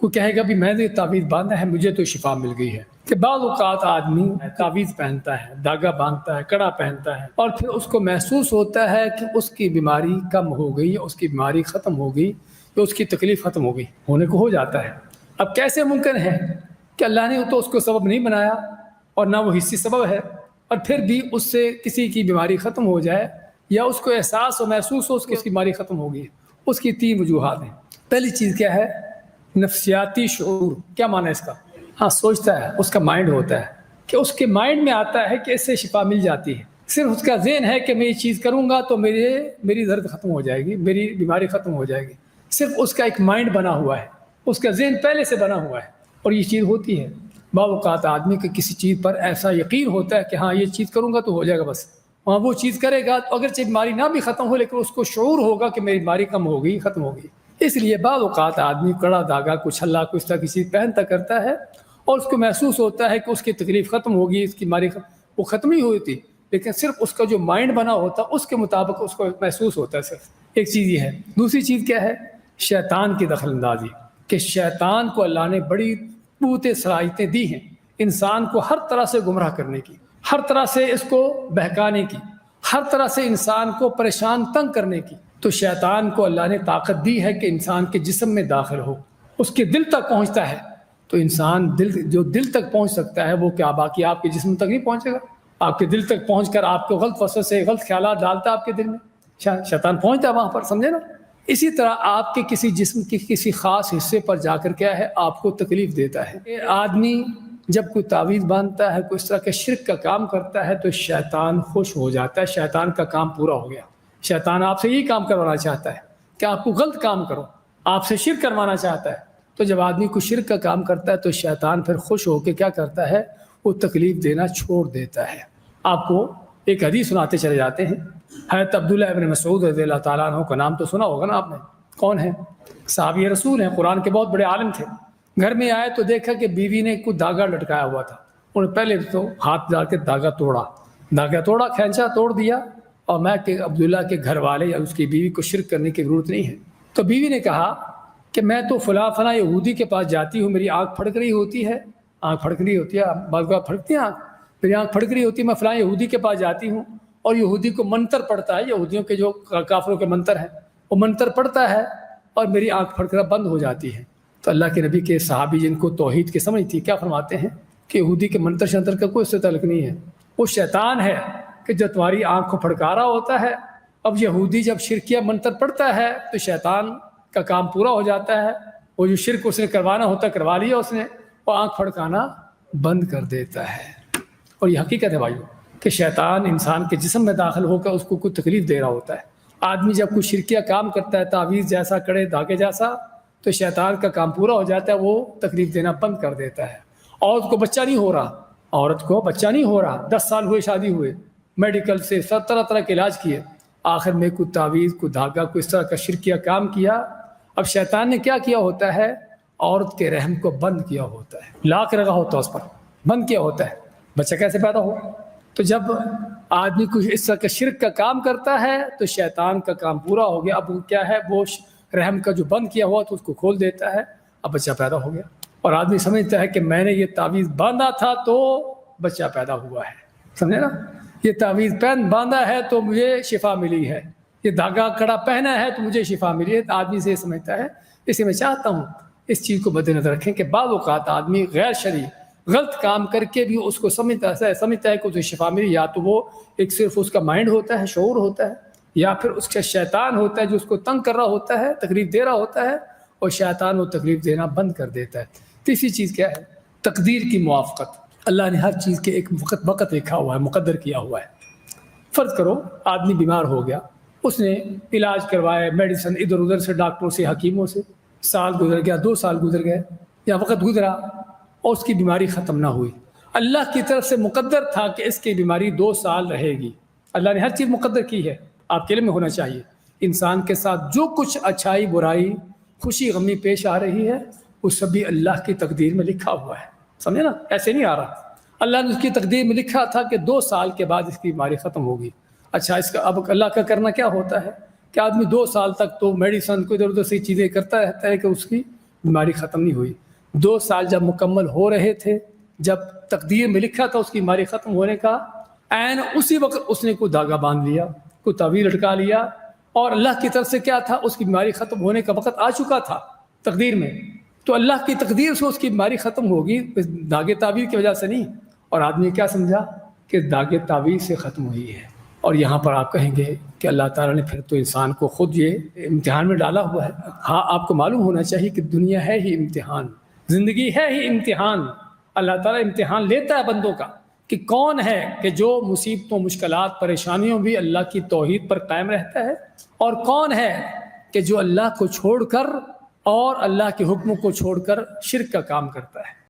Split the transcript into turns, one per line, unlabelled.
وہ کہے گا بھی میں نے تعویذ باندھا ہے مجھے تو شفا مل گئی ہے۔ کہ بعض اوقات آدمی تعویذ پہنتا ہے، دھاگا باندھتا ہے، کڑا پہنتا ہے، اور پھر اس کو محسوس ہوتا ہے کہ اس کی بیماری کم ہو گئی، اس کی بیماری ختم ہو گئی، یا اس کی تکلیف ختم ہو گئی، ہونے کو ہو جاتا ہے۔ اب کیسے ممکن ہے کہ اللہ نے تو اس کو سبب نہیں بنایا اور نہ وہ حصی سبب ہے، اور پھر بھی اس سے کسی کی بیماری ختم ہو جائے یا اس کو احساس و محسوس ہو اس کی بیماری ختم ہو گئی؟ اس کی 3 وجوہات ہیں۔ پہلی چیز کیا ہے؟ نفسیاتی شعور۔ کیا معنی ہے اس کا؟ ہاں، سوچتا ہے، اس کا مائنڈ ہوتا ہے کہ اس کے مائنڈ میں آتا ہے کہ اس سے شفا مل جاتی ہے۔ صرف اس کا ذہن ہے کہ میں یہ چیز کروں گا تو میری درد ختم ہو جائے گی، میری بیماری ختم ہو جائے گی۔ صرف اس کا ایک مائنڈ بنا ہوا ہے، اس کا ذہن پہلے سے بنا ہوا ہے، اور یہ چیز ہوتی ہے۔ بعض اوقات آدمی کے کسی چیز پر ایسا یقین ہوتا ہے کہ ہاں یہ چیز کروں گا تو ہو جائے گا، بس وہاں وہ چیز کرے گا تو اگرچہ بیماری نہ بھی ختم ہو لیکن اس کو شعور ہوگا کہ میری بیماری کم ہو گئی، ختم ہو گئی۔ اس لیے بعض اوقات آدمی کڑا دھاگا کچھ اللہ کچھ طرح کی چیز پہنتا کرتا ہے اور اس کو محسوس ہوتا ہے کہ اس کی تکلیف ختم ہوگی، اس کی بیماری وہ ختم ہی ہوئی تھی، لیکن صرف اس کا جو مائنڈ بنا ہوتا ہے اس کے مطابق اس کو محسوس ہوتا ہے۔ صرف ایک چیز یہ ہے۔ دوسری چیز کیا ہے؟ شیطان کی دخل اندازی، کہ شیطان کو اللہ نے بڑی قوت صلاحیتیں دی ہیں انسان کو ہر طرح سے گمراہ کرنے کی، ہر طرح سے اس کو بہکانے کی، ہر طرح سے انسان کو پریشان تنگ کرنے کی۔ تو شیطان کو اللہ نے طاقت دی ہے کہ انسان کے جسم میں داخل ہو، اس کے دل تک پہنچتا ہے۔ تو انسان جو دل تک پہنچ سکتا ہے وہ کیا باقی آپ کے جسم تک نہیں پہنچے گا؟ آپ کے دل تک پہنچ کر آپ کو غلط وسوسے، غلط خیالات ڈالتا ہے آپ کے دل میں، شیطان پہنچتا ہے وہاں پر، سمجھے نا؟ اسی طرح آپ کے کسی جسم کے کسی خاص حصے پر جا کر کیا ہے آپ کو تکلیف دیتا ہے۔ یہ آدمی جب کوئی تعویذ باندھتا ہے، کوئی اس طرح کے شرک کا کام کرتا ہے تو شیطان خوش ہو جاتا ہے، شیطان کا کام پورا ہو گیا۔ شیطان آپ سے یہی کام کروانا چاہتا ہے کہ آپ کو غلط کام کرو، آپ سے شرک کروانا چاہتا ہے۔ تو جب آدمی کو شرک کا کام کرتا ہے تو شیطان پھر خوش ہو کے کیا کرتا ہے؟ وہ تکلیف دینا چھوڑ دیتا ہے۔ آپ کو ایک حدیث سناتے چلے جاتے ہیں۔ حضرت عبداللہ ابن مسعود رضی اللہ تعالیٰ عنہ کا نام تو سنا ہوگا نا آپ نے؟ کون ہے؟ صحابی رسول ہیں، قرآن کے بہت بڑے عالم تھے۔ گھر میں آئے تو دیکھا کہ بیوی نے کوئی دھاگا لٹکایا ہوا تھا۔ انہوں نے پہلے تو ہاتھ ڈال کے دھاگا توڑا، کھینچا، توڑ دیا، اور میں کہ عبداللہ کے گھر والے یا اس کی بیوی کو شرک کرنے کی ضرورت نہیں ہے۔ تو بیوی نے کہا کہ میں تو فلاں یہودی کے پاس جاتی ہوں، میری آنکھ پھڑک رہی ہوتی ہے، بعض اوقات پھڑکتی ہے آنکھ، میری آنکھ پھڑک رہی ہوتی ہے، میں فلاں یہودی کے پاس جاتی ہوں اور یہودی کو منتر پڑتا ہے، یہودیوں کے جو کافروں کے منتر ہیں وہ منتر پڑتا ہے اور میری آنکھ پھڑکنا بند ہو جاتی ہے۔ تو اللہ کے نبی کے صحابی جن کو توحید کی سمجھ تھی کیا فرماتے ہیں کہ یہودی کے منتر شنتر کا کوئی اس سے تعلق نہیں ہے، وہ شیطان ہے کہ جو تمہاری آنکھ کو پھڑکا رہا ہوتا ہے۔ اب یہودی جب شرکیہ منتر پڑتا ہے تو شیطان کا کام پورا ہو جاتا ہے، وہ جو شرک اس نے کروانا ہوتا ہے کروا لیا اس نے، وہ آنکھ پھڑکانا بند کر دیتا ہے۔ اور یہ حقیقت ہے بھائیو کہ شیطان انسان کے جسم میں داخل ہو کر اس کو کوئی تکلیف دے رہا ہوتا ہے۔ آدمی جب کوئی شرکیہ کام کرتا ہے تعویذ جیسا، کڑے دھاگے جیسا، تو شیطان کا کام پورا ہو جاتا ہے، وہ تکلیف دینا بند کر دیتا ہے۔ عورت کو بچہ نہیں ہو رہا، 10 سال ہوئے شادی ہوئے، میڈیکل سے طرح طرح کے علاج کیے، آخر میں کوئی تعویذ، کوئی دھاگا، کوئی اس طرح کا شرکیہ کام کیا۔ اب شیطان نے کیا کیا ہوتا ہے؟ عورت کے رحم کو بند کیا ہوتا ہے، لاک لگا ہوتا ہے اس پر، بند کیا ہوتا ہے، بچہ کیسے پیدا ہو؟ تو جب آدمی کچھ اس طرح کا شرک کا کام کرتا ہے تو شیطان کا کام پورا ہو گیا۔ اب کیا ہے؟ وہ رحم کا جو بند کیا ہوا تو اس کو کھول دیتا ہے، اب بچہ پیدا ہو گیا، اور آدمی سمجھتا ہے کہ میں نے یہ تعویذ باندھا تھا تو بچہ پیدا ہوا ہے، سمجھے نا؟ یہ تعویذ باندھا ہے تو مجھے شفا ملی ہے، یہ دھاگا کڑا پہنا ہے تو مجھے شفا ملی ہے۔ آدمی سے یہ سمجھتا ہے۔ اس لیے میں چاہتا ہوں اس چیز کو مد نظر رکھیں کہ بعض اوقات آدمی غیر شرعی غلط کام کر کے بھی اس کو سمجھتا ہے کہ اسے شفا ملی، یا تو وہ ایک صرف اس کا مائنڈ ہوتا ہے، شعور ہوتا ہے، یا پھر اس کا شیطان ہوتا ہے جو اس کو تنگ کر رہا ہوتا ہے، تکلیف دے رہا ہوتا ہے، اور شیطان وہ تکلیف دینا بند کر دیتا ہے۔ تیسری چیز کیا ہے؟ تقدیر کی موافقت۔ اللہ نے ہر چیز کے ایک وقت لکھا ہوا ہے، مقدر کیا ہوا ہے۔ فرض کرو آدمی بیمار ہو گیا، اس نے علاج کروایا، میڈیسن ادھر ادھر سے، ڈاکٹروں سے، حکیموں سے، سال گزر گیا، 2 سال گزر گئے، یا وقت گزرا اور اس کی بیماری ختم نہ ہوئی۔ اللہ کی طرف سے مقدر تھا کہ اس کی بیماری 2 سال رہے گی۔ اللہ نے ہر چیز مقدر کی ہے، آپ کے علم میں ہونا چاہیے۔ انسان کے ساتھ جو کچھ اچھائی برائی، خوشی غمی پیش آ رہی ہے، وہ سبھی اللہ کی تقدیر میں لکھا ہوا ہے، سمجھے نا؟ ایسے نہیں آ رہا۔ اللہ نے اس کی تقدیر میں لکھا تھا کہ 2 سال کے بعد اس کی بیماری ختم ہوگی۔ اچھا، اس کا اب اللہ کا کرنا کیا ہوتا ہے کہ آدمی 2 سال تک تو میڈیسن کو ادھر ادھر سے چیزیں کرتا رہتا ہے کہ اس کی بیماری ختم نہیں ہوئی. 2 سال جب مکمل ہو رہے تھے, جب تقدیر میں لکھا تھا اس کی بیماری ختم ہونے کا, عین اسی وقت اس نے کوئی دھاگا باندھ لیا, کوئی تعویذ لٹکا لیا, اور اللہ کی طرف سے کیا تھا, اس کی بیماری ختم ہونے کا وقت آ چکا تھا تقدیر میں. تو اللہ کی تقدیر سے اس کی بیماری ختم ہوگی, دھاگے تعویذ کی وجہ سے نہیں. اور آدمی کیا سمجھا کہ دھاگے تعویذ سے ختم ہوئی ہے. اور یہاں پر آپ کہیں گے کہ اللہ تعالیٰ نے پھر تو انسان کو خود یہ امتحان میں ڈالا ہوا ہے. ہاں, آپ کو معلوم ہونا چاہیے کہ دنیا ہے ہی امتحان, زندگی ہے ہی امتحان. اللہ تعالیٰ امتحان لیتا ہے بندوں کا کہ کون ہے کہ جو مصیبتوں, مشکلات, پریشانیوں بھی اللہ کی توحید پر قائم رہتا ہے, اور کون ہے کہ جو اللہ کو چھوڑ کر اور اللہ کے حکم کو چھوڑ کر شرک کا کام کرتا ہے.